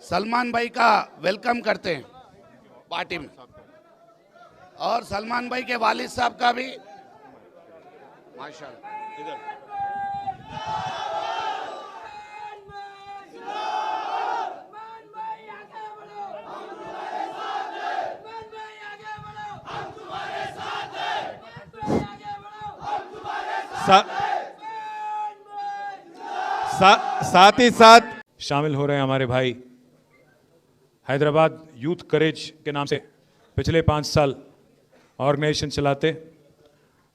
सलमान भाई का वेलकम करते हैं पार्टी में, और सलमान भाई के वालिद साहब का भी माशाल्लाह। साथ ही साथ शामिल हो रहे हैं हमारे भाई हैदराबाद यूथ करेज के नाम से पिछले 5 साल ऑर्गेनाइजेशन चलाते,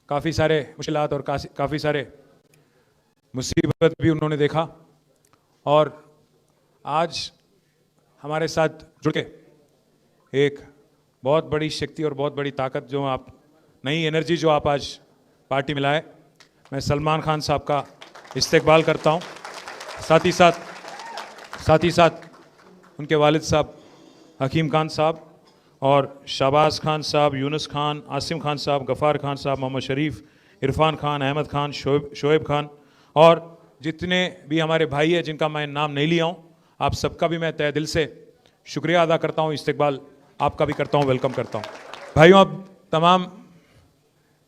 काफ़ी सारे मुश्किलात और काफ़ी सारे मुसीबत भी उन्होंने देखा, और आज हमारे साथ जुड़ के एक बहुत बड़ी शक्ति और बहुत बड़ी ताकत जो आप नई एनर्जी जो आप आज पार्टी में लाए, मैं सलमान खान साहब का इस्तेकबाल करता हूं। साथ ही साथ उनके वालिद साहब हकीम खान साहब और शाहबाज खान साहब, यूनुस खान, आसिम खान साहब, गफ़ार खान साहब, मोहम्मद शरीफ, इरफान खान, अहमद खान, शोएब खान, और जितने भी हमारे भाई हैं जिनका मैं नाम नहीं लिया हूँ, आप सबका भी मैं तहे दिल से शुक्रिया अदा करता हूँ, इस्तेकबाल आपका भी करता हूँ, वेलकम करता हूँ। भाइयों, अब तमाम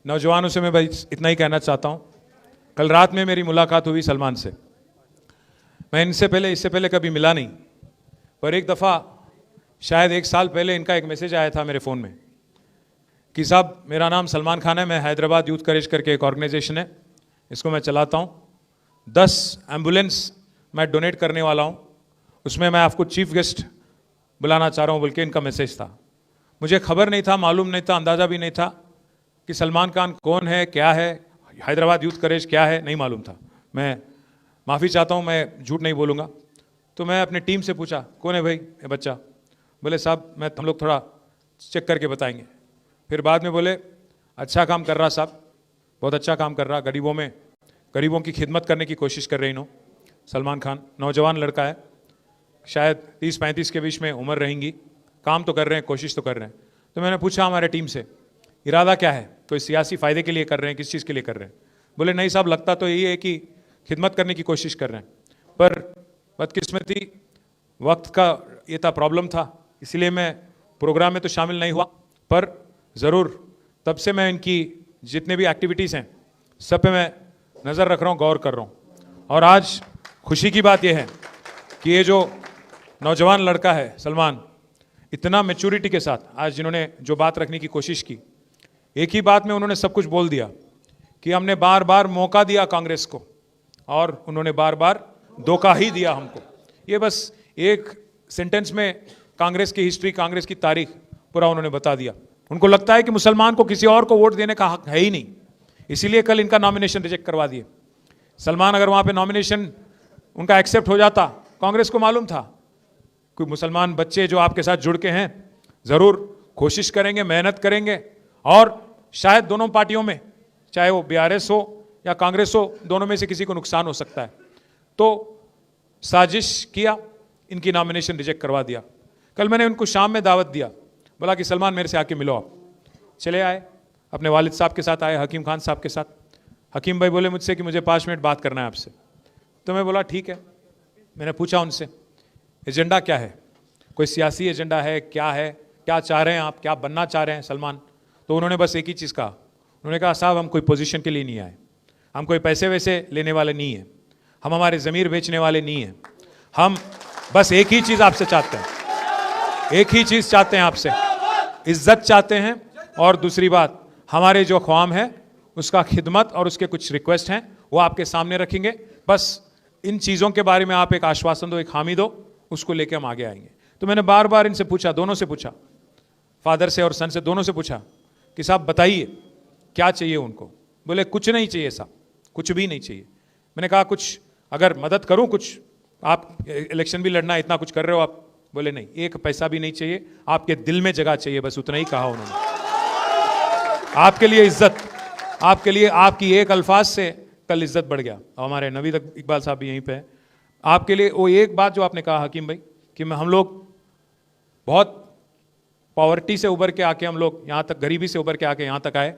नौजवानों से मैं भाई इतना ही कहना चाहता हूँ, कल रात में मेरी मुलाकात हुई सलमान से। मैं इससे पहले कभी मिला नहीं, पर एक दफ़ा शायद 1 साल पहले इनका एक मैसेज आया था मेरे फ़ोन में कि साहब मेरा नाम सलमान खान है, मैं हैदराबाद यूथ करेज करके एक ऑर्गेनाइजेशन है, इसको मैं चलाता हूँ, 10 एम्बुलेंस मैं डोनेट करने वाला हूँ, उसमें मैं आपको चीफ गेस्ट बुलाना चाह रहा हूँ, बल्कि इनका मैसेज था। मुझे खबर नहीं था, मालूम नहीं था, अंदाज़ा भी नहीं था कि सलमान खान कौन है, क्या है, हैदराबाद यूथ करेज क्या है, नहीं मालूम था। मैं माफ़ी चाहता हूँ, मैं झूठ नहीं बोलूँगा। तो मैं अपनी टीम से पूछा, कौन है भाई ये बच्चा? बोले साहब हम लोग थोड़ा चेक करके बताएंगे। फिर बाद में बोले अच्छा काम कर रहा साहब, बहुत अच्छा काम कर रहा, गरीबों की खिदमत करने की कोशिश कर रहे इन्हों। सलमान खान नौजवान लड़का है, शायद 30-35 के बीच में उम्र रहेंगी, काम तो कर रहे हैं, कोशिश तो कर रहे हैं। तो मैंने पूछा हमारे टीम से, इरादा क्या है, कोई सियासी फ़ायदे के लिए कर रहे हैं, किस चीज़ के लिए कर रहे हैं? बोले नहीं साहब, लगता तो यही है कि खिदमत करने की कोशिश कर रहे हैं, पर बदकिस्मती वक्त का ये था, प्रॉब्लम था, इसलिए मैं प्रोग्राम में तो शामिल नहीं हुआ, पर ज़रूर तब से मैं इनकी जितने भी एक्टिविटीज़ हैं सब पे मैं नज़र रख रहा हूँ, गौर कर रहा हूँ। और आज खुशी की बात यह है कि ये जो नौजवान लड़का है सलमान, इतना मैच्योरिटी के साथ आज जिन्होंने जो बात रखने की कोशिश की, एक ही बात में उन्होंने सब कुछ बोल दिया कि हमने बार बार मौका दिया कांग्रेस को और उन्होंने बार बार धोखा ही दिया हमको। ये बस एक सेंटेंस में कांग्रेस की हिस्ट्री, कांग्रेस की तारीख पूरा उन्होंने बता दिया। उनको लगता है कि मुसलमान को किसी और को वोट देने का हक है ही नहीं, इसीलिए कल इनका नॉमिनेशन रिजेक्ट करवा दिए। सलमान अगर वहाँ पे नॉमिनेशन उनका एक्सेप्ट हो जाता, कांग्रेस को मालूम था कोई मुसलमान बच्चे जो आपके साथ जुड़ के हैं ज़रूर कोशिश करेंगे, मेहनत करेंगे, और शायद दोनों पार्टियों में, चाहे वो बीआरएस हो या कांग्रेस हो, दोनों में से किसी को नुकसान हो सकता है। तो साजिश किया, इनकी नॉमिनेशन रिजेक्ट करवा दिया। कल मैंने उनको शाम में दावत दिया, बोला कि सलमान मेरे से आके मिलो आप। चले आए, अपने वालिद साहब के साथ आए, हकीम खान साहब के साथ। हकीम भाई बोले मुझसे कि मुझे 5 मिनट बात करना है आपसे। तो मैं बोला ठीक है। मैंने पूछा उनसे एजेंडा क्या है, कोई सियासी एजेंडा है, क्या चाह रहे हैं आप, क्या बनना चाह रहे हैं सलमान? तो उन्होंने बस एक ही चीज़ कहा, उन्होंने कहा साहब हम कोई पोजीशन के लिए नहीं आए, हम कोई पैसे वैसे लेने वाले नहीं हैं, हम हमारे ज़मीर बेचने वाले नहीं हैं, हम बस एक ही चीज़ आपसे चाहते हैं, एक ही चीज़ चाहते हैं आपसे, इज्जत चाहते हैं, और दूसरी बात हमारे जो ख्वाम है उसका खिदमत और उसके कुछ रिक्वेस्ट हैं वो आपके सामने रखेंगे। बस इन चीज़ों के बारे में आप एक आश्वासन दो, एक हामी दो, उसको लेके हम आगे आएंगे। तो मैंने बार बार इनसे पूछा, दोनों से पूछा, फादर से और सन से, दोनों से पूछा कि साहब बताइए क्या चाहिए उनको। बोले कुछ नहीं चाहिए साहब, कुछ भी नहीं चाहिए। मैंने कहा कुछ अगर मदद करूं, कुछ आप इलेक्शन भी लड़ना, इतना कुछ कर रहे हो आप? बोले नहीं, एक पैसा भी नहीं चाहिए, आपके दिल में जगह चाहिए, बस उतना ही कहा उन्होंने। आपके लिए इज्जत, आपके लिए आपकी एक अल्फाज से कल इज्जत बढ़ गया। हमारे नवीद इकबाल साहब भी यहीं पे हैं। आपके लिए वो एक बात जो आपने कहा हकीम भाई कि हम लोग बहुत पॉवर्टी से उभर के आके, हम लोग यहाँ तक गरीबी से उभर के आके यहाँ तक आए।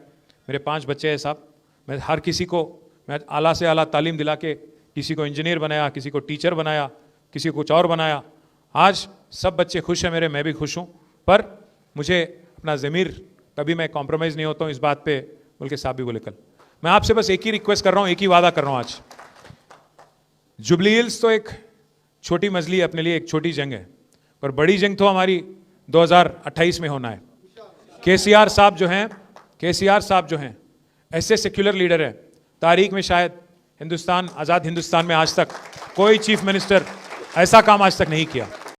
मेरे 5 बच्चे हैं साहब, मैं हर किसी को मैं आला से आला तालीम दिला के किसी को इंजीनियर बनाया, किसी को टीचर बनाया, किसी को कुछ और बनाया, आज सब बच्चे खुश हैं मेरे, मैं भी खुश हूँ, पर मुझे अपना ज़मीर कभी मैं कॉम्प्रोमाइज़ नहीं होता हूँ इस बात पे, बोल के साहब भी बोले कल। मैं आपसे बस एक ही रिक्वेस्ट कर रहा हूँ, एक ही वादा कर रहा हूँ आज। जुबली हिल्स तो एक छोटी मजली अपने लिए, एक छोटी जंग है, पर बड़ी जंग तो हमारी 2028 में होना है। केसीआर साहब जो हैं ऐसे सेक्युलर लीडर है, तारीख में शायद हिंदुस्तान, आज़ाद हिंदुस्तान में आज तक कोई चीफ मिनिस्टर ऐसा काम आज तक नहीं किया।